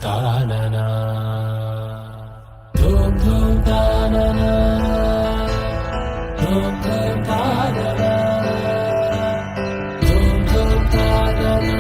తాననా ధూమ్ ధూమ్ తాననా ధూమ్ ధూమ్ తాననా ధూమ్ ధూమ్ తాననా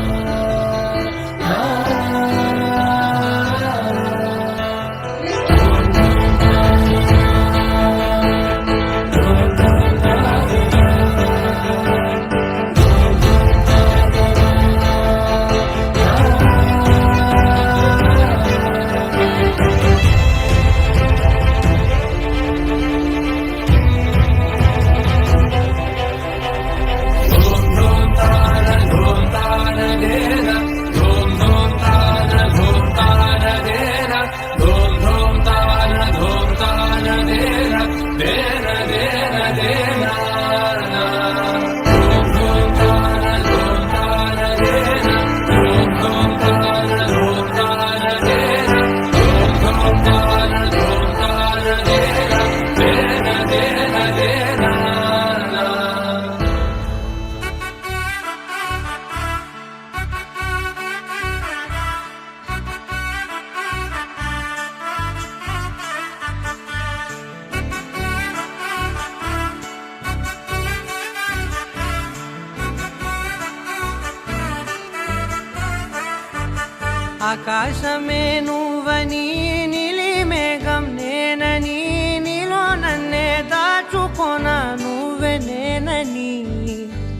ఆకాశమే నువ్వని నీలి మేఘం నేనని నీలో నన్నే దాచుకొన నువ్వే నేనని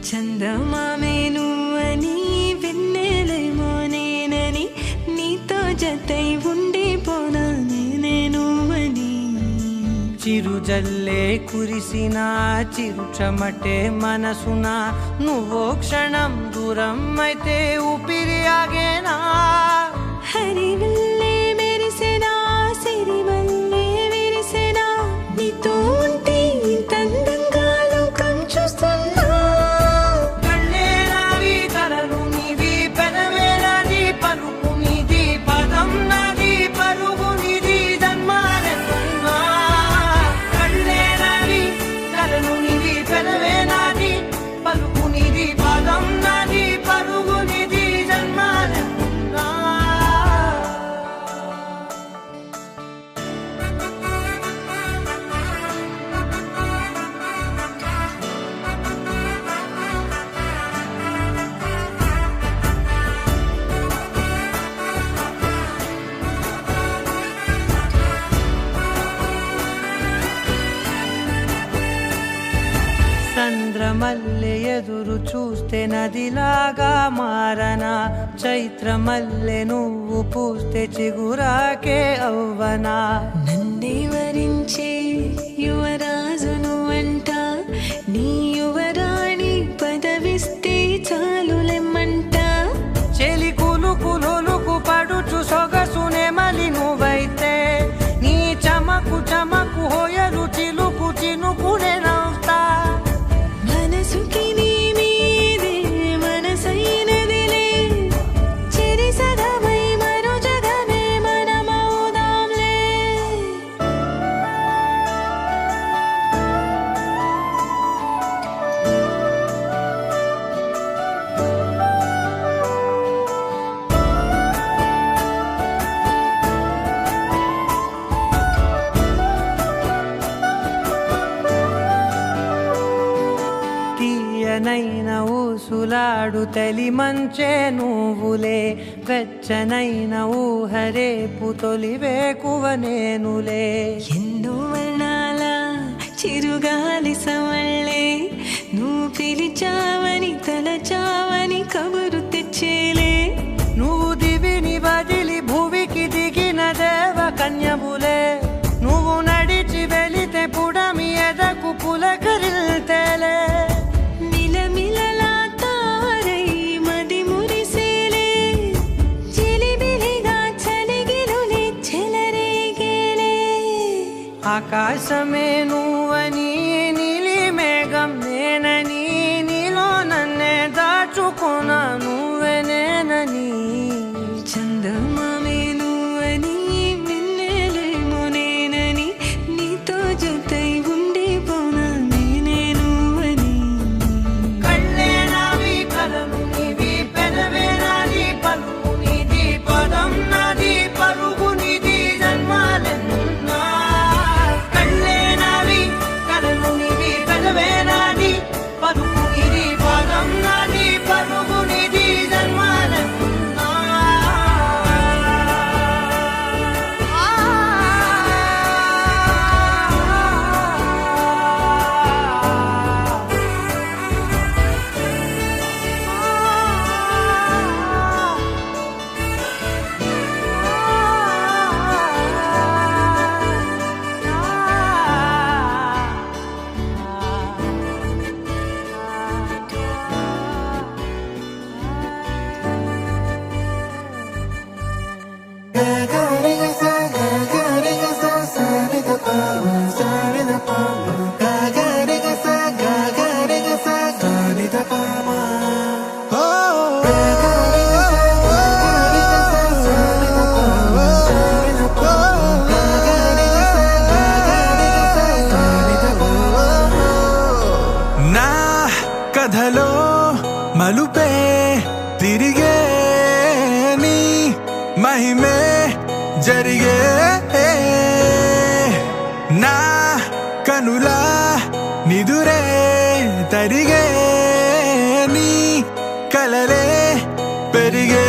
చందమామే నువ్వని వెన్నెలేమో నేనని నీతో జతై ఉండిపోనా నేనే నువ్వని చిరుజల్లే కురిసిన చిరుచమటే మనసున నువ్వో క్షణం దూరం అయితే ఊపిరి ఆగేనా హరివల్లే మెరిసెనా సిరివల్లే విరిసెనా నీతో ఉంటే ఇంతందంగా లోకం చూస్తున్నా కళ్ళే నావి కలలు నీవి పెదవే నాది పలుకు నీది పదం నాది పరుగు నీది జన్మాలెన్నున్నా కళ్ళే నావి కలలు నీవి పెదవే నాది పలుకు నీది పదం నాది పరుగు నీది జన్మాలెన్నున్నా చంద్రమల్లె ఎదురు చూస్తే నదిలాగా మారనా చైత్రమల్లె నువ్వు పూస్తే చిగురాకే అవ్వనా నన్నే వరించే యువరాజును అంట నీ యువరాణి పదవిస్తే చాలులెమ్మంట చెలి కులుకు పడుచు సొగసునే మలి నువ్వైతే నీ చమకు చమకు హోయలు చిలుకు చినుకునే నవ్వుతా మనసుకి నీ మీదే మనసైనదిలే చెరి సగమై మరో జగమే మనమవుదాంలే తీయనైన ఊసులాడు తలి మంచే నువ్వులే వెచ్చనైన ఊహరేపు తొలి వేకువ నేనులే ఎన్నో వర్ణాల చిరుగాలి సవళ్ళే నువ్వు పిలిచావని తలచావని కబురు తెచ్చేలే నువ్వు దివిని బదిలి భువికి దిగిన దేవ కన్యబులే నువ్వు నడిచి వెళితే పుడమి ఎదకు పులకరిల్తేలే మిలమిలలా తారై మది మురిసేలే చిలిబిలిగా చలిగిలులే చెలరేగేలే ఆకాశమే నువ్వని నీలి మేఘం నేనని నీలో నన్నే దాచుకొన నువ్వే నేనని చందమామే నువ్వని వెన్నెలేమో నేనని నీతో జతై ఉండిపోనా నేనే నువ్వని కళ్ళే నావి కలలు నీవి పెదవే నాది పలుకు నీది పదం నాది కథలో మలుపే తిరిగే నీ మహిమే జరిగే నా కనులా నిదురే తరిగే నీ కలలే పెరిగే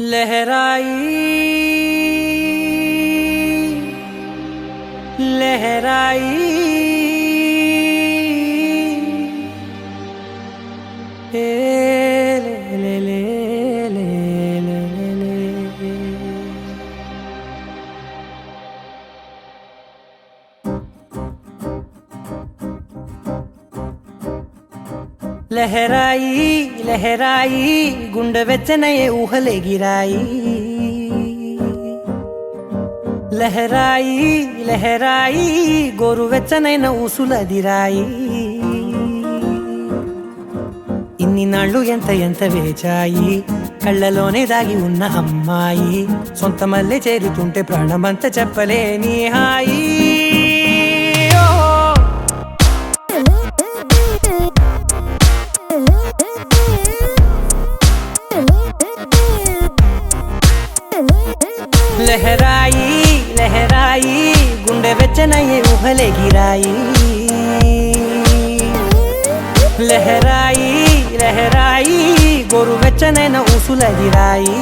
लहराई लहराई ए ले ले ले ले ले ले लहराई लहराई गुंड వెచ్చనయే ఊహలే గిరాయి లహరాయి లహరాయి గోరు వెచ్చనైన ఊసులదిరాయి ఇన్ని నాళ్ళు ఎంత ఎంత వేచాయి కళ్ళలోనే దాగి ఉన్న అమ్మాయి సొంత మల్లె చేరుతుంటే ప్రాణమంత చెప్పలేని హాయి लहराई लहराई गुंडे వెచ్చనయే ఊహలే గిరాయి లహరాయి లహరాయి గోరు వెచ్చనైన ఊసులదిరాయి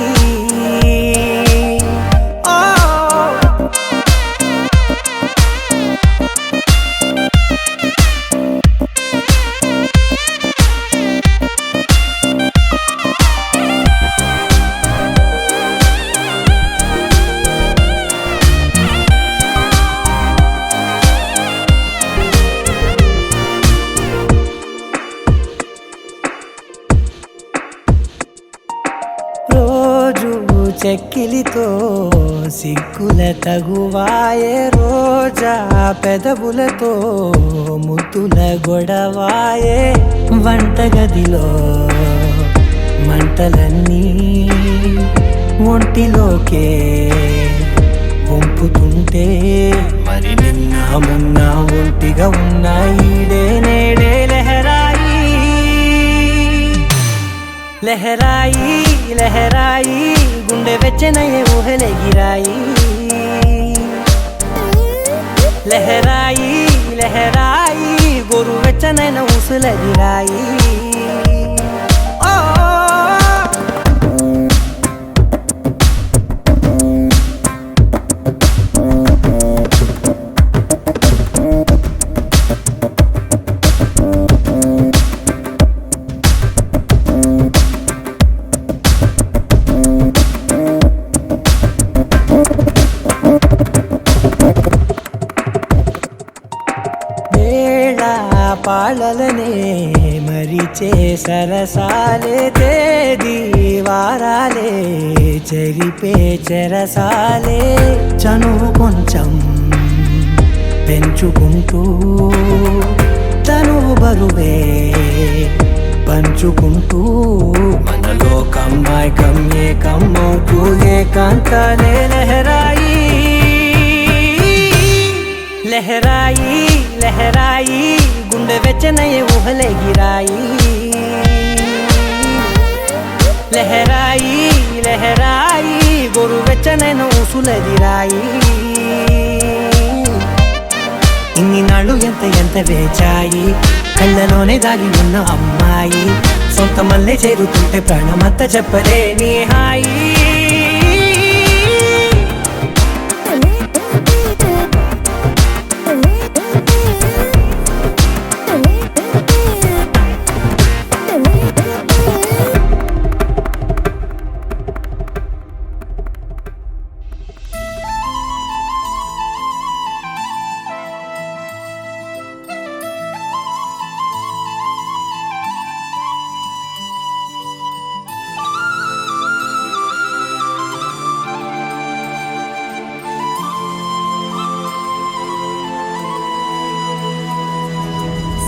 చెక్కిలితో సిగ్గుల తగువాయే రోజా పెదవులతో ముద్దుల గొడవాయే వంటగదిలో మంటలన్నీ ఒంటిలోకే వంపుతుంటే మరి నిన్న మొన్న ఒంటిగా ఉన్న ఈడే నేడే లహరాయి లహరాయి లహరాయి గుండె వెచ్చనయే ఊహలే గిరాయి లహరాయి లహరాయి గోరు వెచ్చనైన ఊసులదిరాయి పాళలనే మరిచే సరసాలే తేదీ వారాలే చెరిపే చెరసాలే చనువు కొంచెం పెంచుకుంటూ తను బరువే పంచుకుంటూ మనలో కమ్మాయికం ఏకమవుతూ ఏకాంతాలే లహరాయి లహరాయి లహరాయి గుండె వెచ్చనయే ఊహలే గిరాయి లహరాయి లహరాయి గోరు వెచ్చనైన ఊసులదిరాయి ఇన్ని నాళ్ళు ఎంత వేచాయి కళ్ళలోనే దాగి ఉన్న అమ్మాయి సొంత మల్లె చేరుతుంటే ప్రాణమంత చెప్పలేని హాయి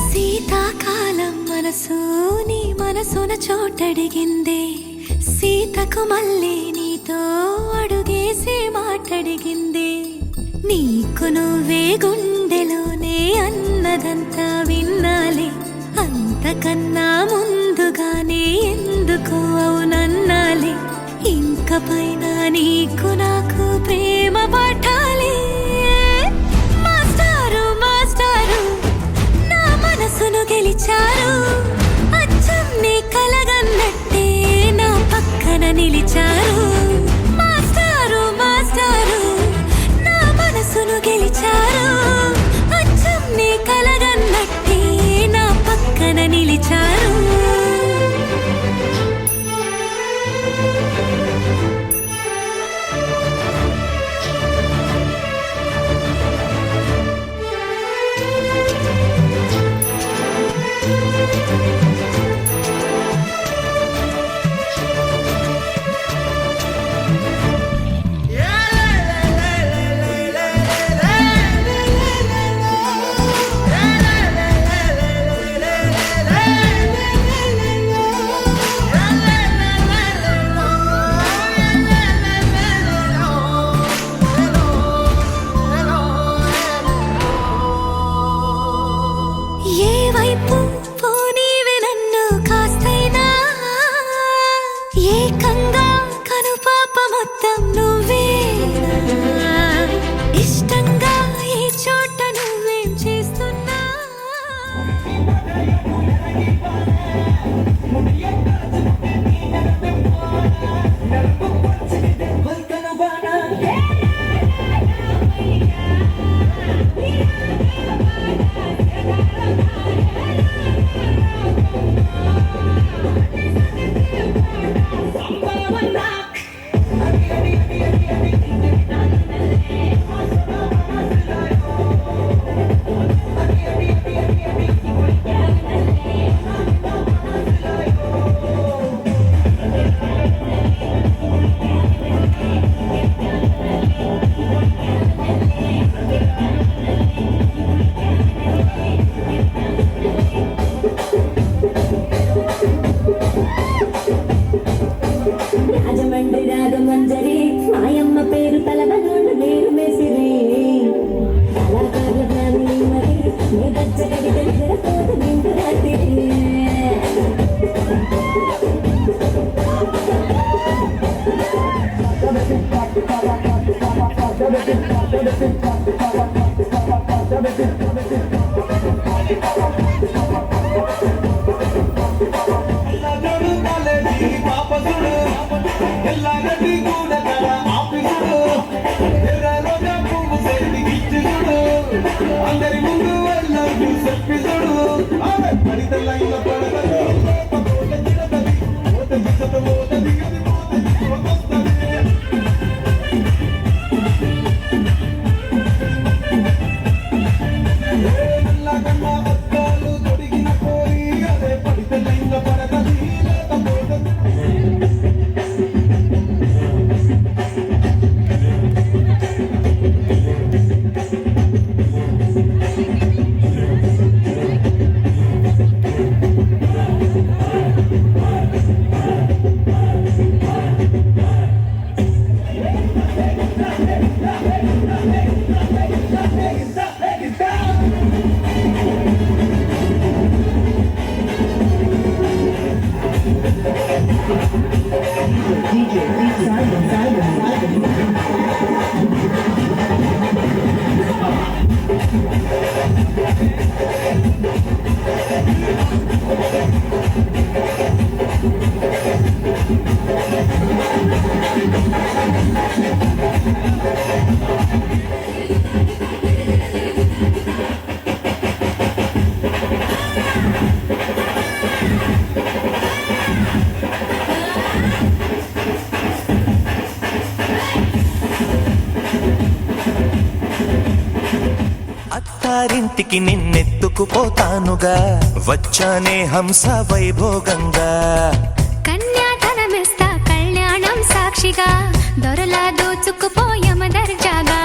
శీతాకాలం మనసు నీ మనసున చోటడిగిందే సీతకు మళ్ళీ నీతో అడుగేసి మాటడిగిందే నీకు నువ్వే గుండెలోనే అన్నదంతా విన్నాలే అంతకన్నా ముందుగానే ఎందుకు అవునన్నాలే ఇంక పైన నీకు నాకు ప్రేమ పాఠాలే మాస్టారు మాస్టారు నా మనసును గెలిచారు అచ్చం నీ కలగన్నట్టే నా పక్కన నిలిచారు మాస్టారు మాస్టారు నా మనసును గెలిచారు అచ్చం నీ కలగన్నట్టే నా పక్కన నిలిచారు ఏ వైపు పోనీవే నన్ను కాస్తైనా ఏకంగా కనుపాప మొత్తం నువ్వే ఇష్టంగా ఈ చోట నువ్వేం చేస్తున్నా రాజమండ్రి రాగమంజరి మాయమ్మ పేరు తలబనోళ్ళు నీరు మేసిరి కళాకారుల ఫ్యామిలీ మరి నీ గచ్చగడి దగ్గర తోట నిండు రాత్రి అందరి ముందు వెళ్ళి చెప్పిసుడు పడిత లైన్ పడత అత్తారింటికి నిన్నెత్తుకుపోతానుగా వచ్చానే హంస వైభోగంగా కన్యాధనమిస్తా కళ్యాణం సాక్షిగా దొరలా దోచుకుపోయమ దర్జాగా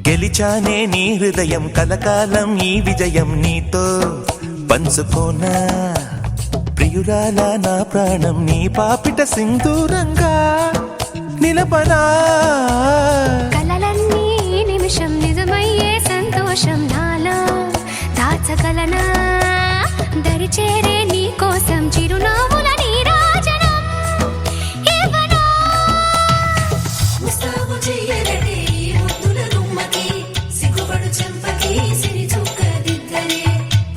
గెలిచానే నీ హృదయం కలకాలం ఈ విజయం నీతో పంచుకోనా ప్రియురాలా నా ప్రాణం నీ పాపిట సింధూరంగా నిలపనా కలలన్నీ నిమిషం నిజమయ్యే సంతోషం నాలో దాచగలనా దరిచేరే నీ కోసం చిరునవ్వుల నీరాజనం ఇవ్వనా ముస్తాబు చెయ్యరటే ఈ ముద్దుల గుమ్మకి సిగ్గుపడు చెంపకి సిరి చుక్క దిద్దరే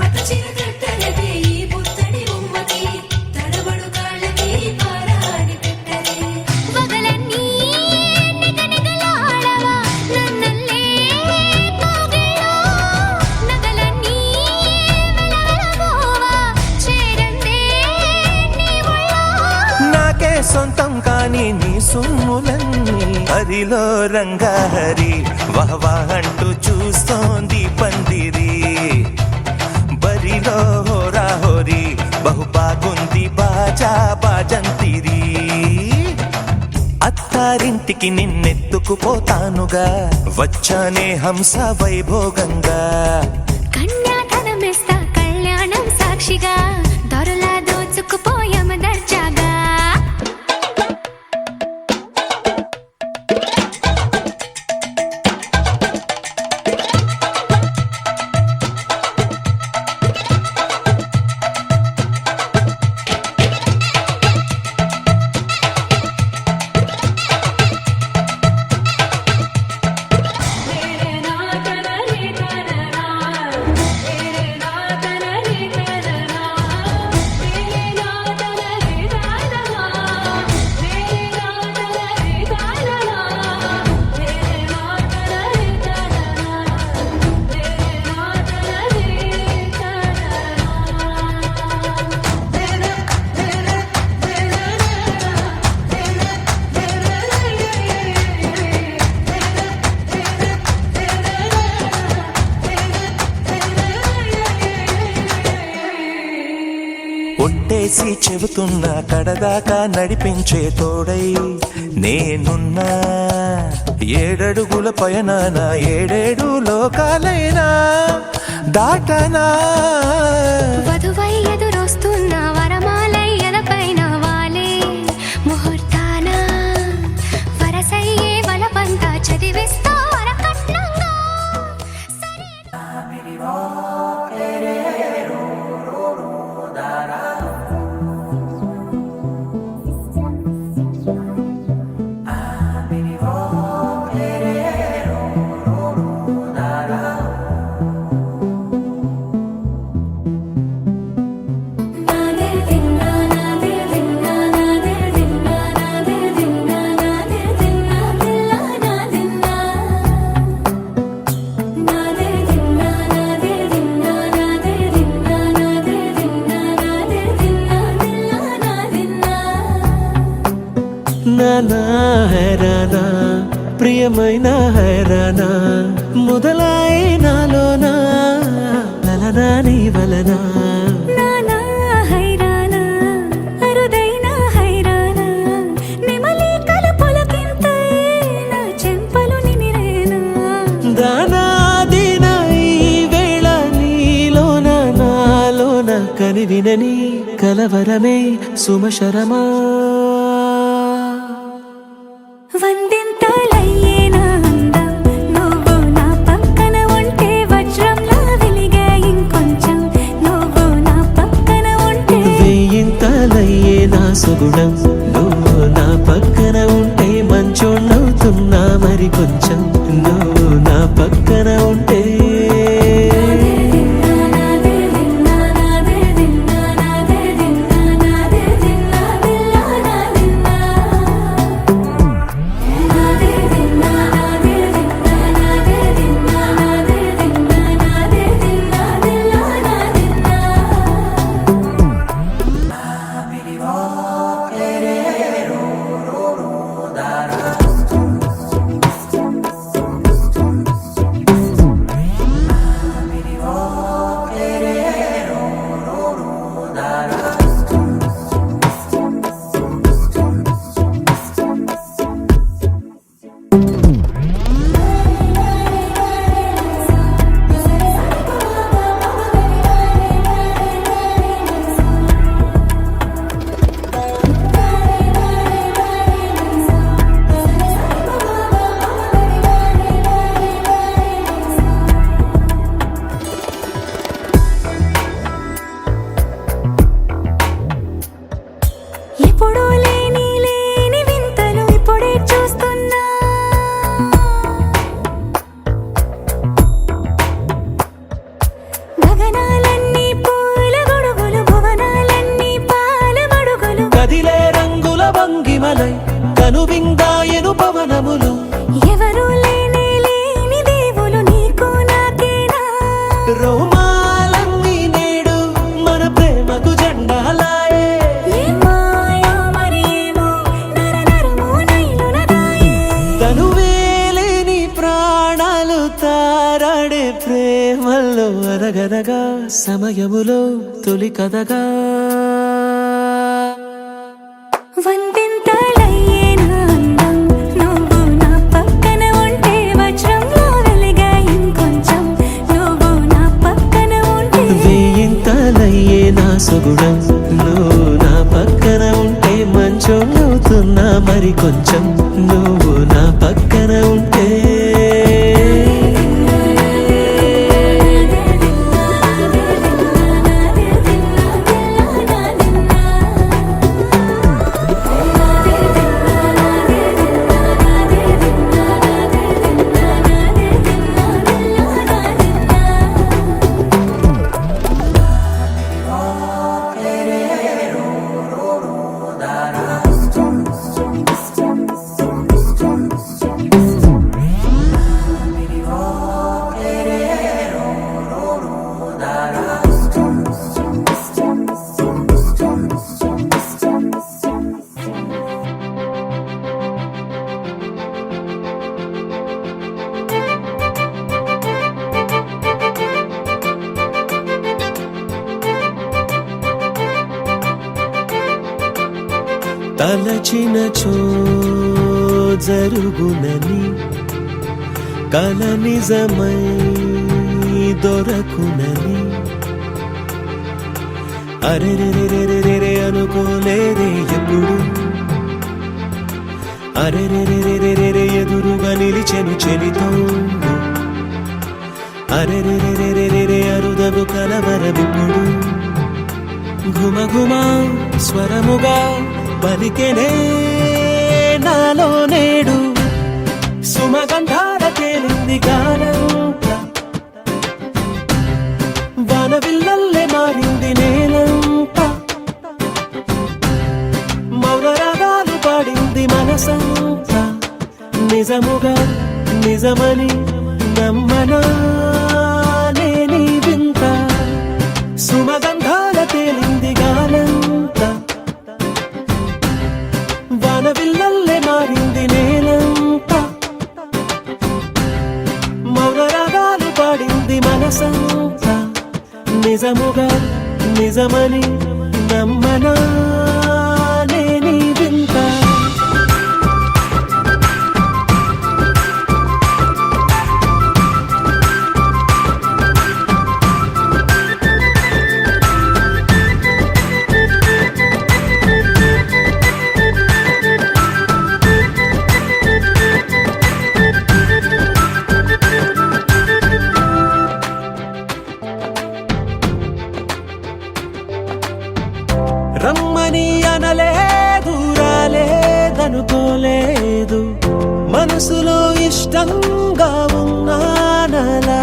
పట్టు చీర కట్టరటే ఈ పుత్తడి బొమ్మకి తడబడు కాళ్ళకి పారాడి పెట్టరే పగలన్నీ నిగనిగలాడవా నన్నల్లే కోగిలో నగలన్నీ వెలవెలబోవా చేరందే నీ ఒళ్ళో నాకే సొంతం కాని నీ సొమ్ములన్నీ హరిలో రంగా హరి వహవా అంటూ చూస్తోంది పందిరి బరిలో హోరా హోరి బహు బాగుంది బాజా బాజంతిరి అత్తారింటికి నిన్నెత్తుకుపోతానుగా వచ్చానే హంస వైభోగంగా కన్యాధనమిస్తా కళ్యాణం సాక్షిగా దొరలా దోచుకుపోయమ దర్జాగా ఒట్టేసి చెబుతున్నా కడదాకా నడిపించే తోడై నేనున్నా ఏడడుగుల పయనాన ఏడేడు లోకాలైనా దాటనా వధువై ఎదురొస్తున్న వరమాలై ఎదపైన వాలే ముహూర్తాన వరసయ్యే వలపంతా చదివిస్తా వరకట్నంగా హైరానా ప్రియమైన హైరానా మొదలాయి నాలోనా లలనా నీ వలనా నానా హైరానా అరుదైన హైరానా నెమలి కలుపులకింతై నా చెంపలు నిమిరేనా దానా దిన ఈ వేళ నీలోన నాలోన కనివినని కలవరమే సుమశరమా వందింతలయ్యే నా అందం నువ్వు నా పక్కన ఉంటే వజ్రంలా వెలిగే ఇంకొంచెం నువ్వు నా పక్కన ఉంటే వేయింతలయ్యే నా సుగుణం నువ్వు నా పక్కన ఉంటే మంచోణ్ణవుతున్నా మరి కొంచెం నువ్వు నా పక్కన ఉంటే ఎప్పుడూ లేని లేని వింతలు ఇప్పుడే చూస్తున్నా గగనాలన్నీ పూల గొడుగులు భువనాలన్నీ పాల మడుగులు కదిలే రంగుల భంగిమలై కనువిందాయను పవనములు ఎవరు లేని లేని దేవులు నీకు నాకేనా రోమాలన్నీ నేడు మన ప్రేమకు జెండాలాయే ఏ మాయో మరేమో నరనరమో నైలునదాయే తనువేలేని ప్రాణాలు తారాడే ప్రేమల్లో అనగనగా సమయములో తొలి కథగా వందింతలయ్యే నా అందం నువ్వు నా పక్కన ఉంటే వజ్రంలా వెలిగే ఇంకొంచెం నువ్వు నా పక్కన ఉంటే వేయింతలయ్యే నా సుగుణం నువ్వు నా పక్కన ఉంటే మంచోణ్ణవుతున్నా మరి కొంచెం నువ్వు నా పక్కన ఉంటే తలచినచో జరుగునని కల నిజమై దొరకునని అరెరెరెరెరెరె అనుకోలేదే ఎప్పుడు అరెరెరెరెరెరె ఎదురుగా నిలిచెను చెలితోడు అరెరెరెరెరెరె అరుదగు కలవరమిప్పుడు ఘుమఘుమ స్వరముగా పలికెనే నాలో నేడు సుమగంధాల తేలింది గానంత వానవిల్లల్లే మారింది నేలంత మౌన రాగాలు పాడింది మనసంత నిజముగా నిజమని నమ్మనా నేనీ వింత సుమగంధాల తేలింది గానంత వానవిల్లల్లే మారింది నిజముగా నిజమని నమ్మనా నేనీ వింత రమ్మని అనలేదు రాలేదనుకోలేదు మనసులో ఇష్టంగా ఉన్నానలా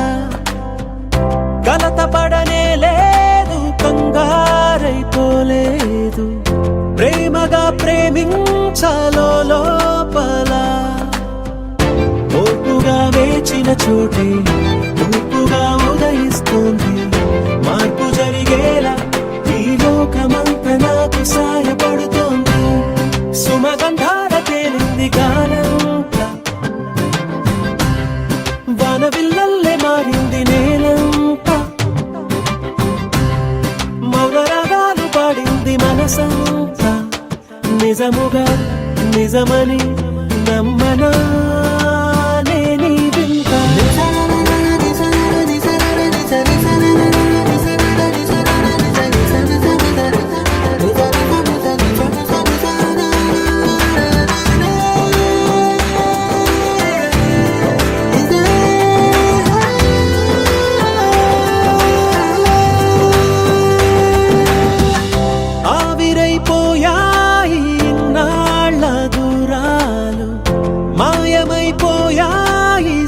కలత పడనే లేదు కంగారైపోలేదు ప్రేమగా ప్రేమించాలో లోపల ఓపుగా వేచిన చోటే తూపుగా ఉదయిస్తుంది మార్పు జరిగేలా ఈ లోకమంత నాకు సాయపడుతోంది సుమగంధాల తేలింది గానంతా వానవిల్లల్లే మారింది నేలంతా మౌనరాగాలు పాడింది మనసంతా నిజముగా నిజమని నమ్మనా నేనీ వింత ఆవిరైపోయాయి ఇన్నాళ్ళ దూరాలు మాయమైపోయాయి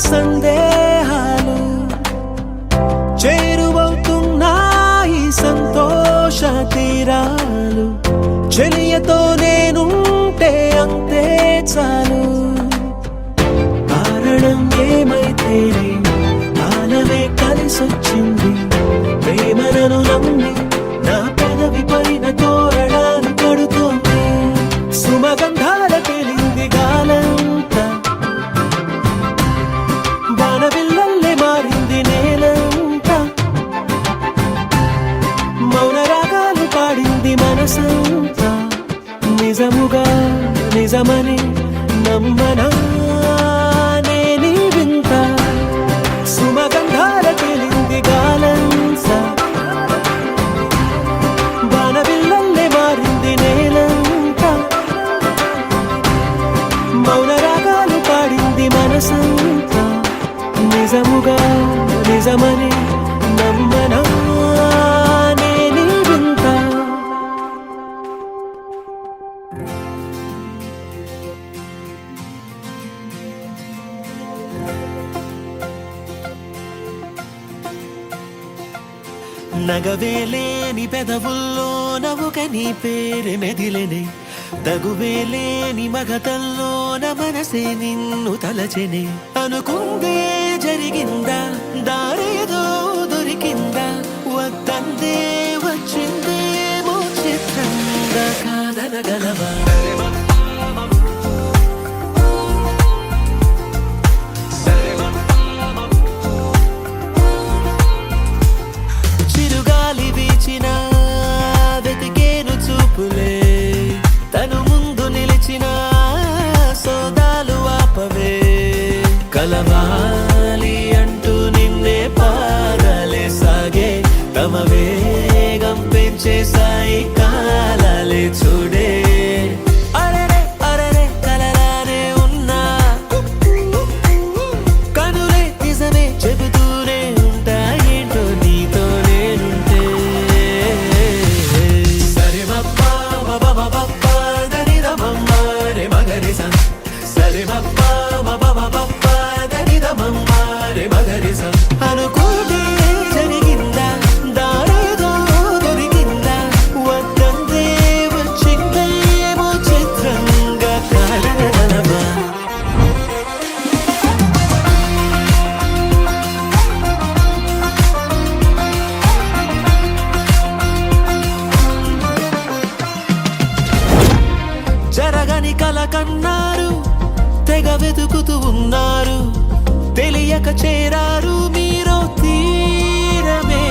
సందేహాలు చేరువవుతున్నాయి సంతోష తీరాలు చెలియతో నేనుంటే అంతే చాలు కారణం ఏమైతేనే కాలమే కలిసొచ్చింది ప్రేమను నమ్మి నా పెదవి పైన తోరణాలు కడుతోంది సుమగంధాల తేలింది గాలంతా వానవిల్లల్లే మారింది నేలంతా మౌనరాగాలు పాడింది మనసంతా నిజముగా నిజమని నమ్మనా నేనీ వింత సుమగంధాల తేలింది గాలంతా వానవిల్లల్లే మారింది నేలంతా మౌనరాగాలు పాడింది మనసంతా నిజముగా నిజమని నమ్మనా నేనీ వింత నగవేలేని పెదవుల్లో నవ్వుక నీ పేరు మెదిలెనే తగువేలేని మగతల్లోన మనసే నిన్ను తలచెనే అనుకుందే జరిగిందా దారేదో దొరికిందా వద్దందే వచ్చిందేమో చిత్రంగా కాదనగలవా చిరుగాలి వీచిన వెతికేను చూపులే తను ముందు నిలిచిన సోదాలు ఆపవే కలవాలి అంటూ నిన్నే పారాలే సాగే తమ వేగం పెంచేసాయి కాలాలే చూడే అరెరే అరెరే కలలానే ఉన్నా కనులే నిజమే చెబుతూనే ఉంటా ఏంటో నీతో నేనుంటే సరే మప్పా మబబబప్పా దనిదమమ్మ రే మగరిస సరే మప్పా మబబబప్పా దనిదమమ్మ రే మగరిస అనుకుంటే జరిగిందా దారేదో దొరికిందా వద్దందే వచ్చిందేమో చిత్రంగా కాదనగలవా జరగని కల కన్నారు తెగ వెతుకుతూ ఉన్నారు తెలియక చేరారు మీరో తీరమే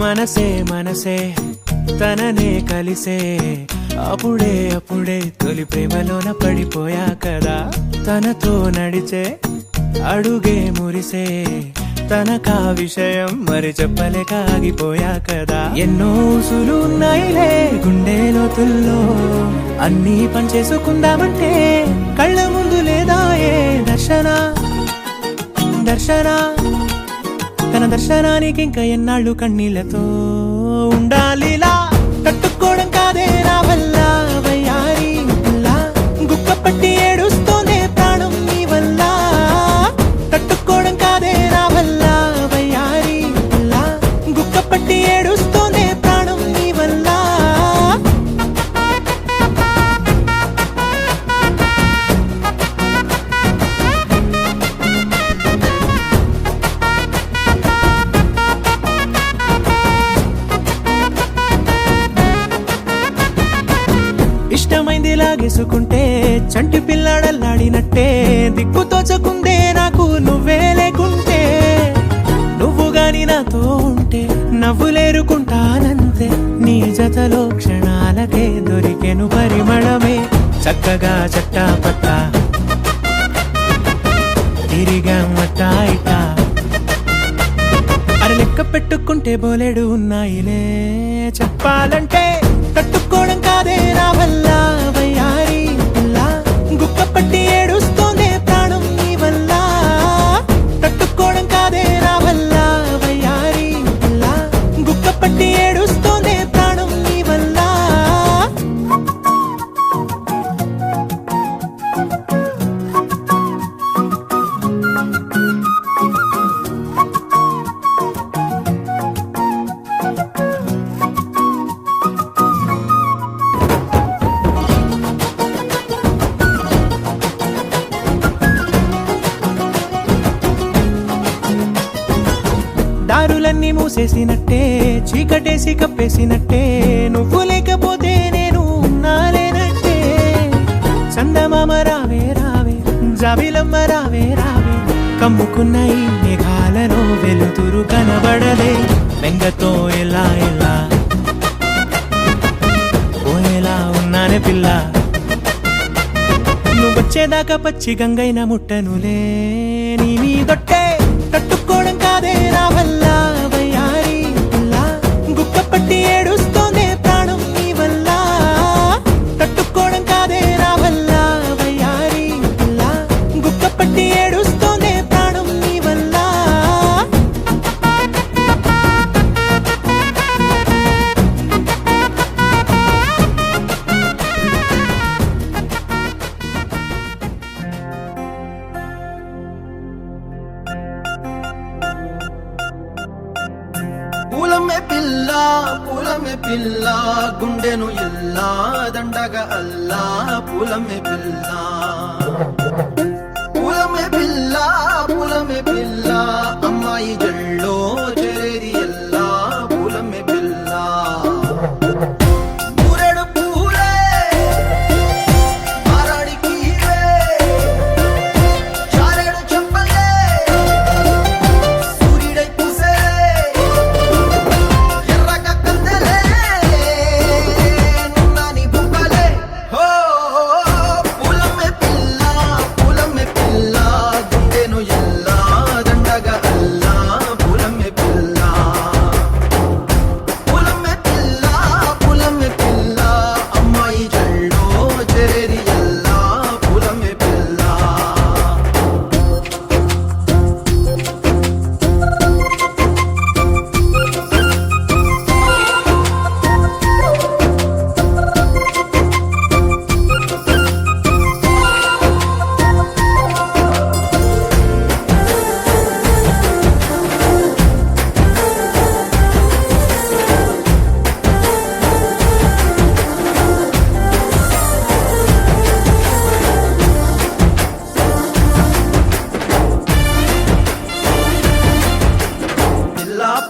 మనసే మనసే తననే కలిసే అప్పుడే అప్పుడే తొలి ప్రేమలోన పడిపోయా కదా తనతో నడిచే అడుగే మురిసే తనకా విషయం మరి చెప్పలేక ఆగిపోయా కదా ఎన్నో ఊసులు ఉన్నాయిలే గుండె లోతుల్లో అన్నీ పనిచేసుకుందామంటే కళ్ళ ముందు లేదా ఏ దర్శన దర్శన తన దర్శనానికి ఇంకా ఎన్నాళ్ళు కన్నీళ్లతో ఉండాలిలా తట్టుకోవడం కాదే నా వల్ల వయ్యారి గుక్క పట్టి ఏడుస్తూనే ప్రాణం నీ వల్ల తట్టుకోవడం కాదే నా వల్ల వయ్యారి గుక్క పట్టి ఏడుస్తూనే ప్రాణం నీ వల్ల ఇష్టమైంది లాగేసుకుంటే చంటి పిల్లాడల్లాడినట్టే దిక్కు తోచకుందే నాకు నువ్వే లేకుంటే నువ్వు గాని నాతో ఉంటే నవ్వులేరుకుంటానంతే నీ జతలో క్షణాలకే దొరికెను పరిమళమే చక్కగా చట్టా పట్టా తిరిగా మట్టా ఇటా అరే లెక్క పెట్టుకుంటే బోలెడు ఉన్నాయిలే చెప్పాలంటే తట్టుకోవడం కాదే నా వల్ల వయ్యారి గుక్క పట్టి ఏడుస్తూనే ప్రాణం నీ వల్ల తట్టుకోవడం కాదే నా వల్ల వయ్యారి గుక్క పట్టి ఏడుస్తూనే ప్రాణం నీ వల్ల దారులన్నీ మూసేసినట్టే చీకటేసి కప్పేసినట్టే నువ్వు లేకపోతే నేను ఉన్నాలేనట్టే చందమామ రావే రావే జాబిలమ్మ రావే రావే కమ్ముకున్న ఈ మేఘాలలో వెలుతురు కనబడదే బెంగతో ఎలా ఎలా ఓయేలా ఉన్నానే పిల్ల నువ్వు వచ్చేదాకా పచ్చి గంగైన ముట్టనులే నీ మీదొట్టే తట్టుకోవడం కాదే నా వల్ల వయ్యారి గుక్క పట్టి ఏడుస్తూనే ప్రాణం నీ వల్ల తట్టుకోవడం కాదే నా వల్ల వయ్యారి గుక్క పట్టి ఏడుస్తూనే ప్రాణం నీ వల్ల పూలమే పిల్ల గుండెను ఇల్లా దండగ అల్లా పూలమే పిల్ల పూలమే పిల్ల అమ్మాయి జల్లో చేరేది ఎల్లా పూలమే పిల్ల పూరెడు పూలే మారాడికి చారెడు చెప్పలే సూర్యుడై పూసే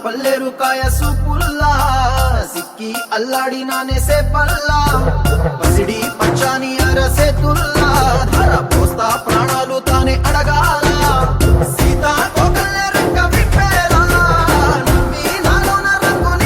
పల్లెరుకాయ సూపుల్లా సిక్కి అల్లాడినానే సే పల్లా పసిడి పచ్చాని అరసే తుల్లా ధర పోస్తా ప్రాణాలు తానే అడగాల సీతా కోకల్లే రంగ విప్పేలా నమ్మి నాలోన రంగుని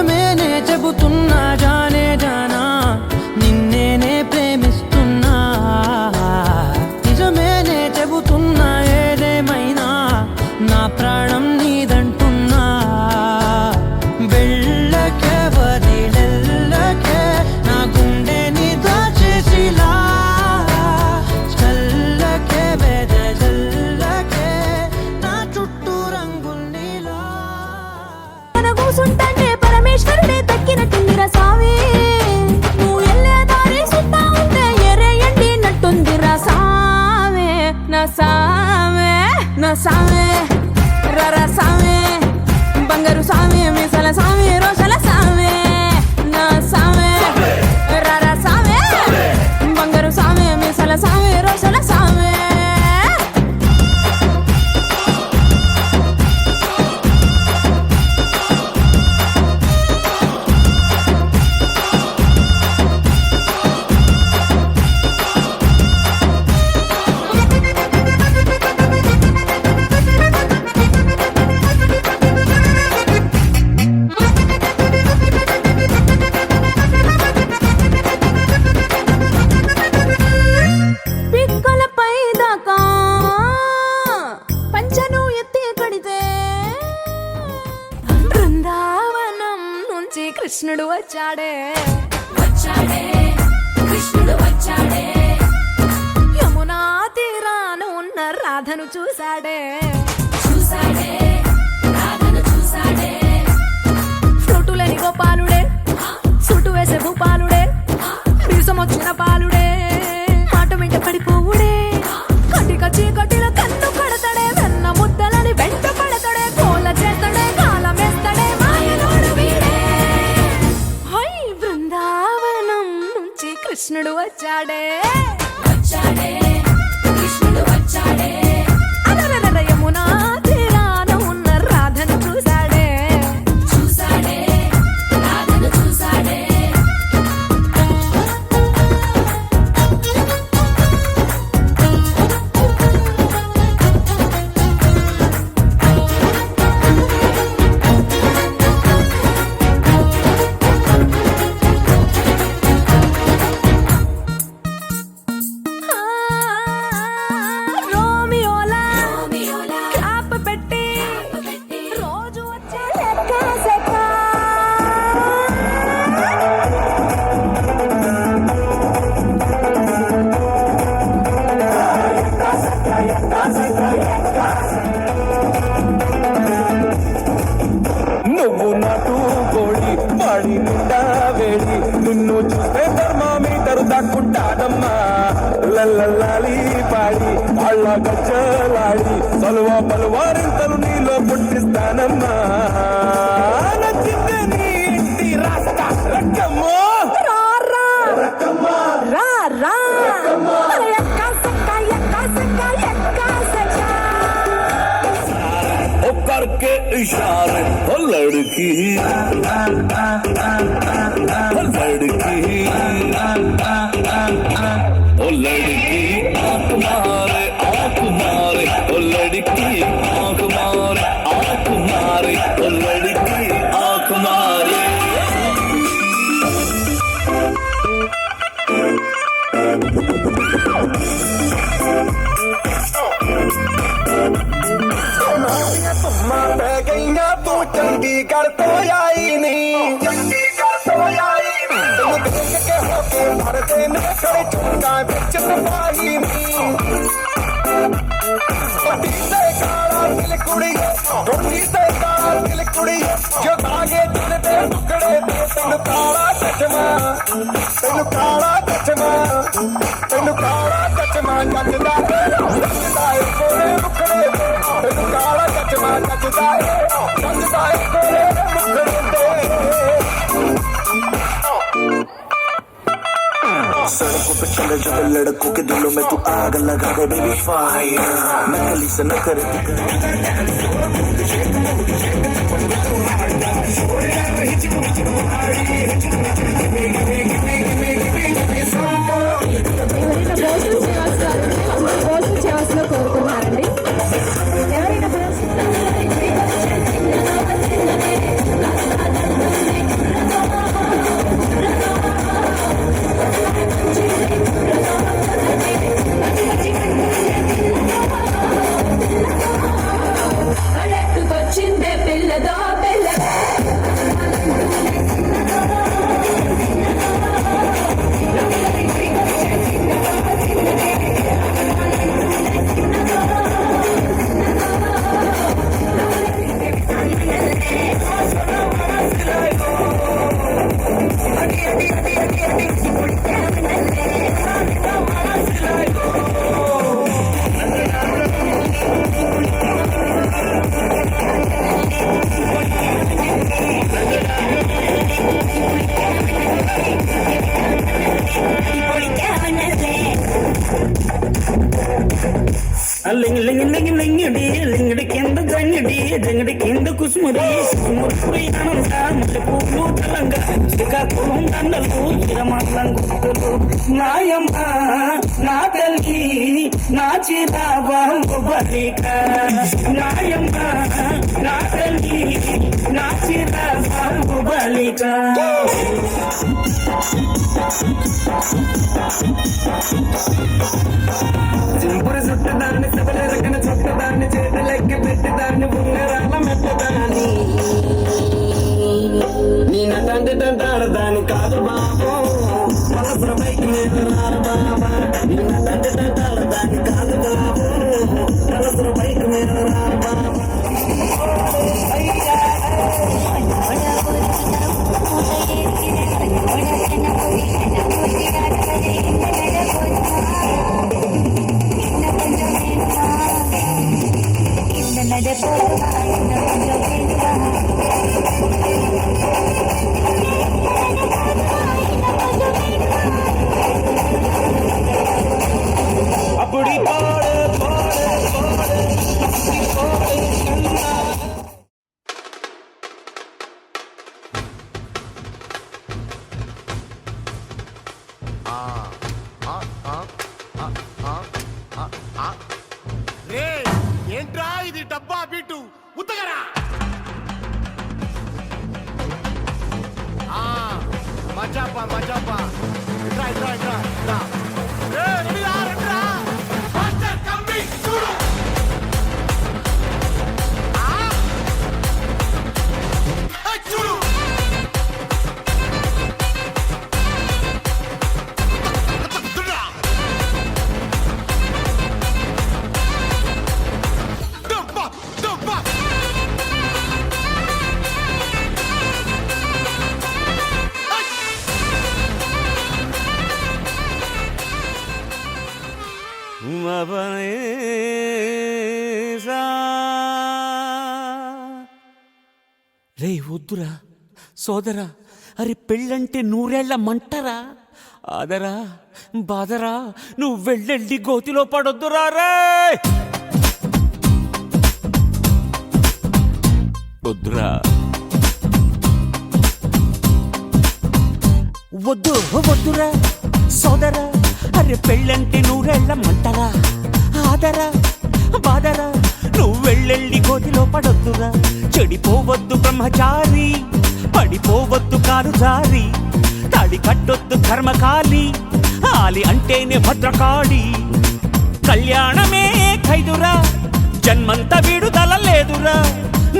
నిజమేనే చెబుతున్నా జానే జానా నిన్నేనే ప్రేమిస్తున్నా నిజమేనే చెబుతున్నా ఏదేమైనా నా ప్రాణం నీదంటున్నా వెళ్ళకే వదిలెల్లకే నా గుండెని దాచేసిలా చల్లకే వెదజల్లకే నా చుట్టూ రంగుల్నిలా కూసుంటే పరమేశ్వరుడే తక్కినట్టుందిరా సామి నువ్వు వెళ్ళే దారి సుత్తా ఉంటే ఎర్రయండి నట్టుందిరా సామే నా సామే నా సామే రరా సామే బంగారు సామే మీసల సామే రోషల సామే నా సామే రరా సామే బంగారు సామే మీసల సామే రోషల సామే పిక్కలపై దాకా పంచను ఎత్తి కడితే బృందావనం నుంచి కృష్ణుడు వచ్చాడే వచ్చాడే కృష్ణుడు వచ్చాడే యమునా తీరాన ఉన్న రాధను చూశాడే చూసాడే రాధను చూసాడే ఫ్రూటులని గోపాలుడే సుటు వేసే భూపాలుడే వీసమొచ్చిన పాలుడే మాట వెంట పడిపోవుడే కటిక చీకటిల కన్ను కడతాడే వెన్న ముద్దలని వెంట పడతాడే కోల చేస్తాడే కాలమేస్తాడే మాయలోడు వీడే హై బృందావనం నుంచి కృష్ణుడు వచ్చాడే వచ్చాడే కృష్ణుడు వచ్చాడే అలరలర యమునా తీరాన ఉన్న రాధను చూశాడే చూసాడే రాధను చూసాడే రోమియోలా రోమియోలా క్లాప్ పెట్టి రోజు వచ్చే లెక్క సెక్క నువ్వు నాటు కోడి వాడి నిండా వేడి నిన్ను చూస్తే థర్మామీటర్ దాక్కుంటాడమ్మా లల్లల్లాలి పాడి వాళ్ళ గచ్చలాడి సలువ పలువారింతలు నీలో పుట్టిస్తానమ్మా నచ్చిందే నీ ఇంటి రాస్తా రక్కమ్మో రా రా రా ఎక్క సెక్క ఎక్క సెక్క ఎక్క సెక్క ओ करके इशारे ओ लड़की ओ लड़की आंख मारे ओ लड़की आंख मारे ओ लड़की आंख मारे ਤੁਮਾਂ ਪੈ ਗਈਆਂ ਤੂੰ ਚੰਡੀਗੜ੍ਹ ਤੋਂ ਆਈ ਨੀ ਚੰਡੀਗੜ੍ਹ ਤੋਂ ਆਈ ਨੀ ਤੈਨੂੰ ਦੇਖ ਕੇ ਹੋ ਕੇ ਮਰਦੇ ਨੇ ਖੜੇ ਚੁੰਗਾ ਵਿੱਚ ਤਪਾਈ ਨੀ ਕੋਟੀ ਤੇ ਕਾਲਾ ਦਿਲ ਕੁੜੀ ਕੋਟੀ ਤੇ ਕਾਲਾ ਦਿਲ ਕੁੜੀ ਜੋ ਦਾਗੇ ਦਿਲ ਦੇ ਟੁਕੜੇ ਤੇ ਤੈਨੂੰ ਕਾਲਾ ਚਸ਼ਮਾ ਤੈਨੂੰ ਕਾਲਾ ਚਸ਼ਮਾ ਤੈਨੂੰ ਕਾਲਾ ਚਸ਼ਮਾ ਜੱਜਦਾ ਏ ਕੋਲੇ ਮੁਖੜੇ ਤੈਨੂੰ ਕਾਲਾ ਚਸ਼ਮਾ ਜੱਜਦਾ ਏ ਕੋਲੇ ਮੁਖੜੇ सड़कों पे चले जब लड़कों के दिलों में तू आग लगा दे बेबी फायर नकली से न करे కోరుకున్నారండి ఎవరైనా లింగి లింగి లింగి లింగిడి లింగిడి కింద జంగిడి జంగిడి కింద కుసుముడి కుసుముడి ఆనంద ముడి పువ్వు తెలంగా శ్రీకాకుళం దండలు చిరమల్లం గుర్తులు నాయమ్మ నా తల్లి నా చిరాబాబు బలిక నాయమ్మ నా తల్లి నా చిరాబాబు బలిక సింపురు చుట్టదాన్ని సభల రకన చుట్టదాన్ని చేతులెక్కి పెట్టేదాన్ని ఉంగరాల మెట్టదాన్ని నీ నటంటే తంటాడదాన్ని కాదు బాబు మనసుల పైకి మీద రారు బాబా నీ నటంటే తంటాడదాన్ని కాదు బాబు మనసుల పైకి మీద రారు బాబా అప్పుడి పాడే పాడే పాడే రే ఏంట్రా ఇది డబ్బా బిట్టు ఉత్తగరా మజాపా మజాపా ఇట్రా ఇట్రా ఇట్రా ఇట్రా రే రెడీ రా రండిరా మాస్టర్ కమ్మి చూడు చూడు రే వద్దురా సోదరా అరే పెళ్ళంటే నూరేళ్ల మంటరా ఆదరా బాదరా నువ్వు వెళ్ళెళ్ళి గోతిలో పడొద్దురా రే వద్దురా వద్దు వద్దురా సోదరా అరే పెళ్ళంటే నూరేళ్ల మంటరా ఆదరా బాదరా నువ్వు వెళ్ళెళ్ళి గోతిలో పడొద్దురా చెడిపోవద్దు బ్రహ్మచారి పడిపోవద్దు కారు జారి తాడి కట్టొద్దు కర్మకాలి ఆలి అంటేనే భద్రకాళి కళ్యాణమే ఖైదురా జన్మంత విడుదల లేదురా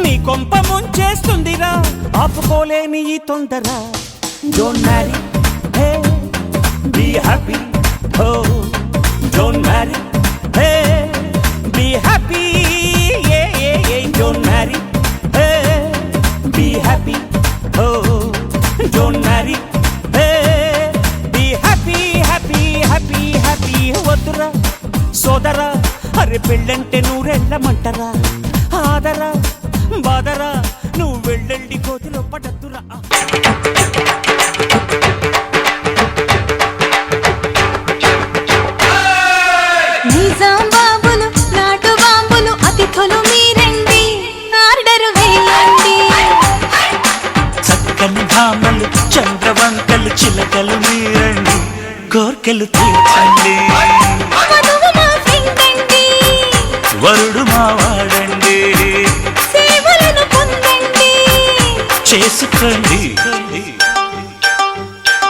నీ కొంప ముంచేస్తుందిరా ఆపుకోలేని ఈ తొందర don't marry hey be happy ho don't marry hey be happy don't marry hey be happy ho don't marry hey be happy happy happy happy వద్దురా సోదరా అరే పెళ్ళంటే నూరెళ్ళమంటరా ఆదరా బాదరా నువ్వు వెళ్ళెళ్ళి కోతిలో పడద్దురా నిజాం బాబులు నాటు బాంబులు అతిథులు మీరండి ఆర్డర్ వేయండి చక్కని భామలు చంద్రవంకలు చిలకలు మీరండి కోర్కెలు తీర్చండి వధువు మా ఫ్రెండ్ అండి వరుడు మావాడండి సేవలను పొందండి చేసుకోండి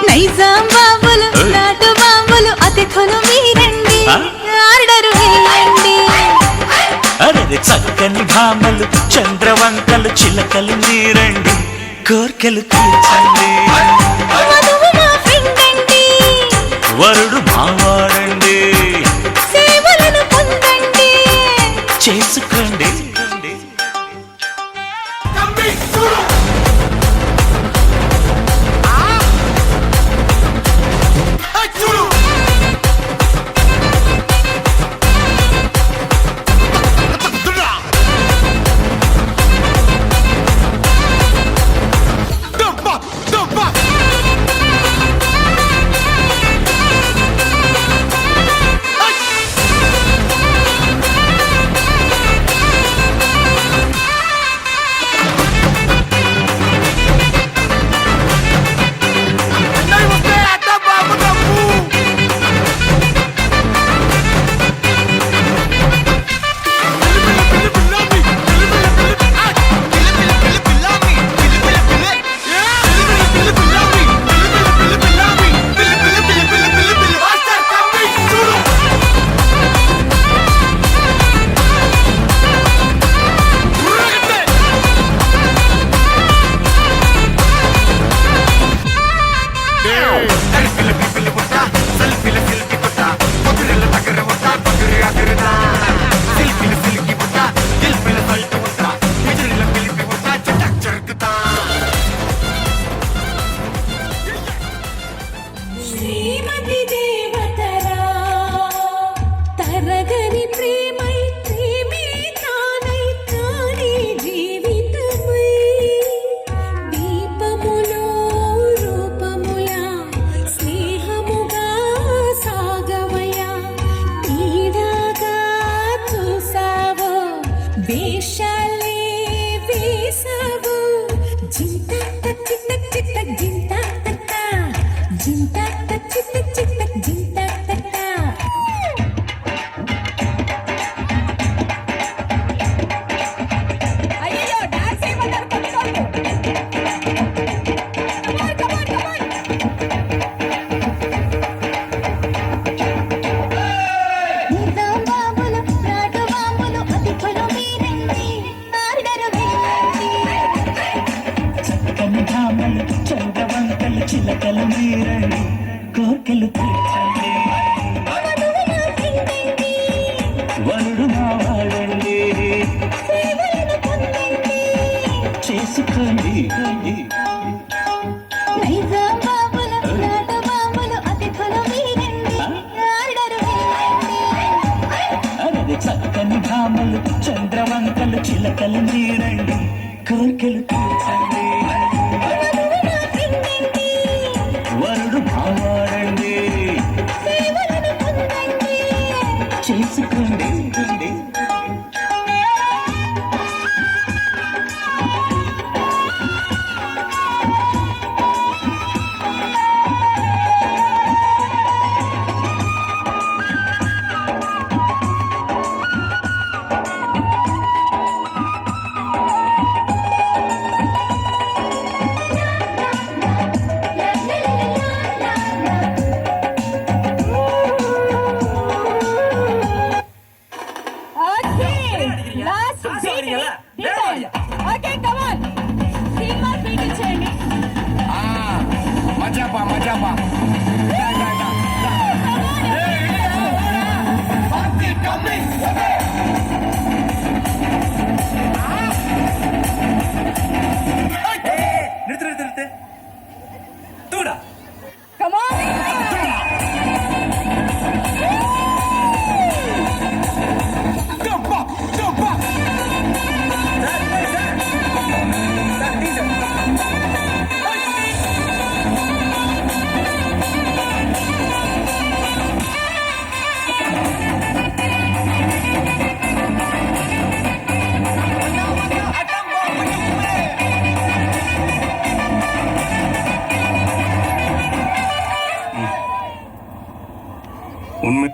నైజాం బాబులు నాటు బాంబులు అతిథులు మీరండి ఆర్డర్ వేయండి అరే చక్కని భామలు చంద్రవంకలు చిలకలు మీరండి కోర్కెలు తీర్చండి వధువు మా ఫ్రెండ్ అండి వరుడు మావాడండి సేవలను పొందండి చేసుకోండి చిలకలు మీరండి కోర్కెలు తీర్చండి వరుడు మా వాడండి చేసుకోండి నైజాం బాబులు నాటు బాబులు అతిథులు మీరండి ఆర్డర్ వేయండి అరది చక్కని భామలు చంద్రవంకలు చిలకలు మీరండి కోర్కెలు తీర్చండి వరుడు భావాడండి సేవలను పొందండి చేసుకోండి ఓకే కమాన్ సినిమా పీకించండి మజాపా మజాపా నిறுத்து నిறுத்து నిறுத்து తూడా కమాన్ ఉన్మే